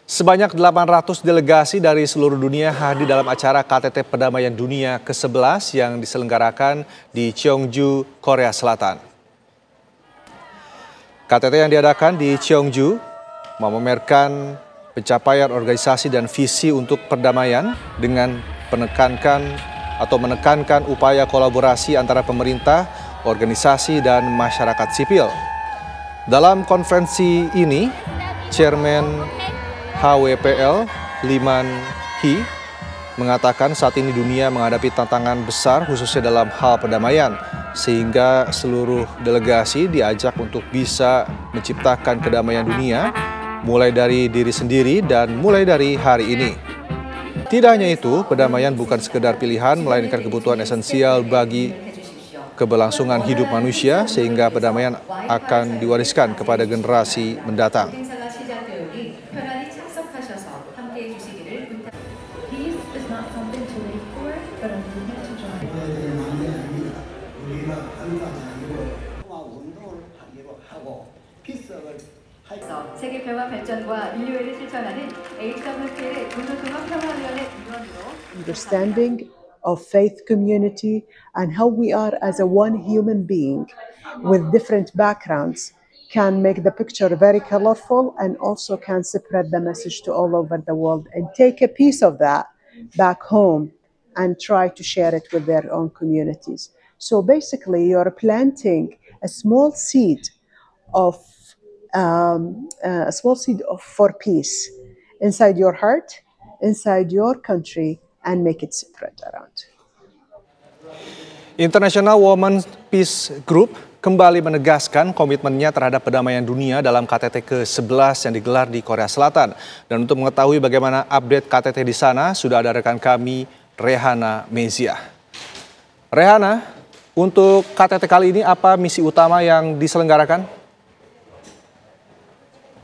Sebanyak 800 delegasi dari seluruh dunia hadir dalam acara KTT Perdamaian Dunia ke-11 yang diselenggarakan di Cheongju, Korea Selatan. KTT yang diadakan di Cheongju memamerkan pencapaian organisasi dan visi untuk perdamaian dengan menekankan upaya kolaborasi antara pemerintah, organisasi, dan masyarakat sipil. Dalam konferensi ini, Chairman HWPL Liman Hee mengatakan saat ini dunia menghadapi tantangan besar khususnya dalam hal perdamaian, sehingga seluruh delegasi diajak untuk bisa menciptakan kedamaian dunia mulai dari diri sendiri dan mulai dari hari ini. Tidak hanya itu, perdamaian bukan sekedar pilihan melainkan kebutuhan esensial bagi keberlangsungan hidup manusia, sehingga perdamaian akan diwariskan kepada generasi mendatang. 세계 평화 발전과 인류애를 실천하는 HWPL의 평화위원회 위원으로 understanding of faith community and how we are as a one human being with different backgrounds can make the picture very colorful and also can spread the message to all over the world and take a piece of that back home and try to share it with their own communities. So basically you're planting a small seed of for peace inside your heart, inside your country, and make it spread around. International Women Peace Group kembali menegaskan komitmennya terhadap perdamaian dunia dalam KTT ke-11 yang digelar di Korea Selatan. Dan untuk mengetahui bagaimana update KTT di sana, sudah ada rekan kami, Rehana Mezia. Rehana, untuk KTT kali ini apa misi utama yang diselenggarakan?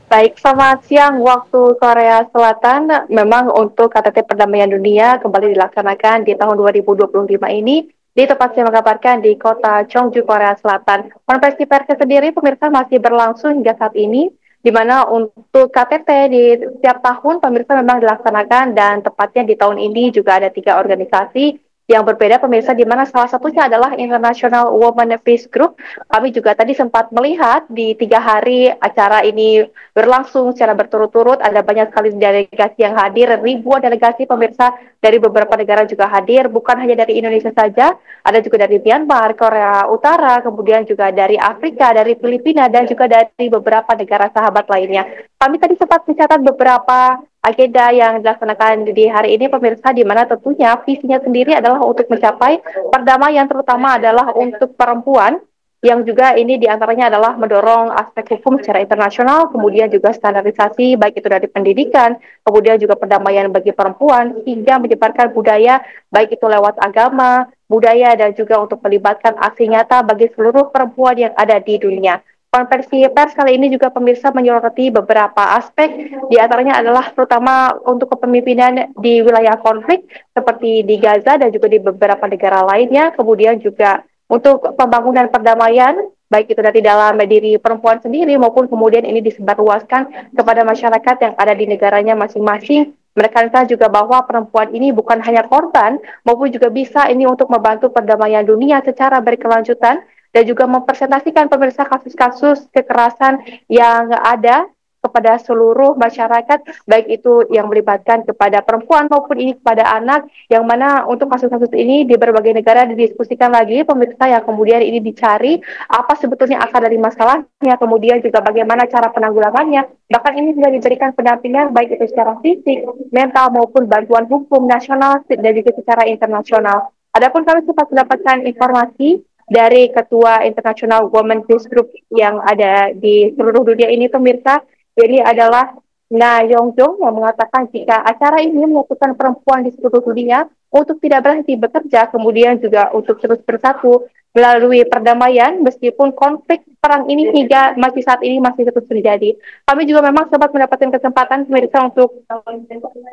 Baik, selamat siang waktu Korea Selatan. Memang untuk KTT Perdamaian Dunia kembali dilaksanakan di tahun 2025 ini di tempat saya mengabarkan di kota Cheongju, Korea Selatan. Konferensi pers sendiri pemirsa masih berlangsung hingga saat ini, di mana untuk KTT di setiap tahun pemirsa memang dilaksanakan, dan tepatnya di tahun ini juga ada 3 organisasi yang berbeda pemirsa, di mana salah satunya adalah International Women Peace Group. Kami juga tadi sempat melihat di 3 hari acara ini berlangsung secara berturut-turut, ada banyak sekali delegasi yang hadir, ribuan delegasi pemirsa dari beberapa negara juga hadir, bukan hanya dari Indonesia saja, ada juga dari Myanmar, Korea Utara, kemudian juga dari Afrika, dari Filipina, dan juga dari beberapa negara sahabat lainnya. Kami tadi sempat mencatat beberapa agenda yang dilaksanakan di hari ini pemirsa, di mana tentunya visinya sendiri adalah untuk mencapai perdamaian, terutama adalah untuk perempuan, yang juga ini diantaranya adalah mendorong aspek hukum secara internasional, kemudian juga standarisasi baik itu dari pendidikan, kemudian juga perdamaian bagi perempuan, hingga menyebarkan budaya baik itu lewat agama, budaya, dan juga untuk melibatkan aksi nyata bagi seluruh perempuan yang ada di dunia. Konferensi pers kali ini juga pemirsa menyoroti beberapa aspek, diantaranya adalah terutama untuk kepemimpinan di wilayah konflik seperti di Gaza dan juga di beberapa negara lainnya, kemudian juga untuk pembangunan perdamaian baik itu dari dalam diri perempuan sendiri maupun kemudian ini disebarluaskan kepada masyarakat yang ada di negaranya masing-masing. Menekankan juga bahwa perempuan ini bukan hanya korban, maupun juga bisa ini untuk membantu perdamaian dunia secara berkelanjutan, dan juga mempresentasikan pemirsa kasus-kasus kekerasan yang ada kepada seluruh masyarakat, baik itu yang melibatkan kepada perempuan maupun ini kepada anak, yang mana untuk kasus-kasus ini di berbagai negara didiskusikan lagi pemirsa, yang kemudian ini dicari apa sebetulnya akar dari masalahnya, kemudian juga bagaimana cara penanggulangannya, bahkan ini juga diberikan pendampingan baik itu secara fisik, mental maupun bantuan hukum nasional dan juga secara internasional. Adapun kami sempat mendapatkan informasi dari Ketua International Women Peace Group yang ada di seluruh dunia ini pemirsa, ini adalah Na Yongjong, yang mengatakan jika acara ini menyatukan perempuan di seluruh dunia untuk tidak berhenti bekerja, kemudian juga untuk terus bersatu melalui perdamaian meskipun konflik perang ini hingga masih saat ini masih terus terjadi. Kami juga memang sempat mendapatkan kesempatan pemirsa untuk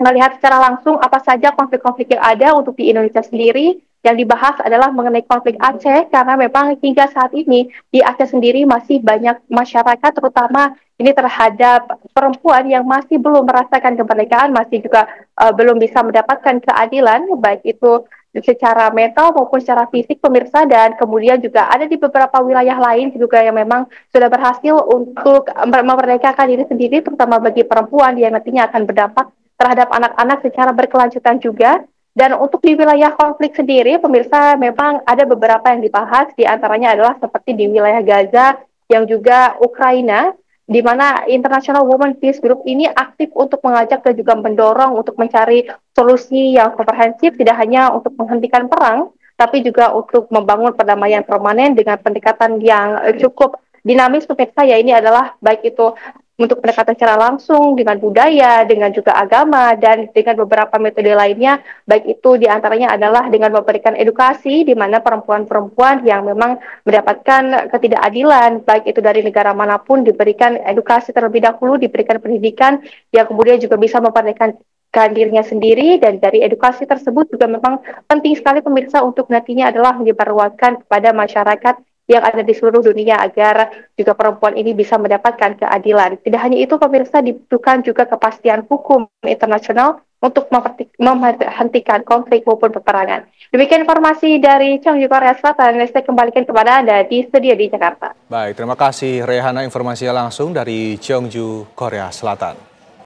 melihat secara langsung apa saja konflik-konflik yang ada untuk di Indonesia sendiri. Yang dibahas adalah mengenai konflik Aceh karena memang hingga saat ini di Aceh sendiri masih banyak masyarakat terutama ini terhadap perempuan yang masih belum merasakan kemerdekaan, masih juga belum bisa mendapatkan keadilan baik itu secara mental maupun secara fisik pemirsa, dan kemudian juga ada di beberapa wilayah lain juga yang memang sudah berhasil untuk memerdekakan diri sendiri terutama bagi perempuan yang nantinya akan berdampak terhadap anak-anak secara berkelanjutan juga. Dan untuk di wilayah konflik sendiri, pemirsa, memang ada beberapa yang dibahas, di antaranya adalah seperti di wilayah Gaza yang juga Ukraina, di mana International Women Peace Group ini aktif untuk mengajak dan juga mendorong untuk mencari solusi yang komprehensif, tidak hanya untuk menghentikan perang, tapi juga untuk membangun perdamaian permanen dengan pendekatan yang cukup dinamis pemirsa, ya ini adalah baik itu untuk pendekatan secara langsung dengan budaya, dengan juga agama, dan dengan beberapa metode lainnya, baik itu diantaranya adalah dengan memberikan edukasi, di mana perempuan-perempuan yang memang mendapatkan ketidakadilan, baik itu dari negara manapun, diberikan edukasi terlebih dahulu, diberikan pendidikan, yang kemudian juga bisa memerdekakan dirinya sendiri, dan dari edukasi tersebut juga memang penting sekali pemirsa untuk nantinya adalah menyebarluaskan kepada masyarakat yang ada di seluruh dunia agar juga perempuan ini bisa mendapatkan keadilan. Tidak hanya itu pemirsa, dibutuhkan juga kepastian hukum internasional untuk menghentikan konflik maupun peperangan. Demikian informasi dari Cheongju, Korea Selatan. Saya kembalikan kepada Anda di studio di Jakarta. Baik, terima kasih Rehana informasinya langsung dari Cheongju, Korea Selatan.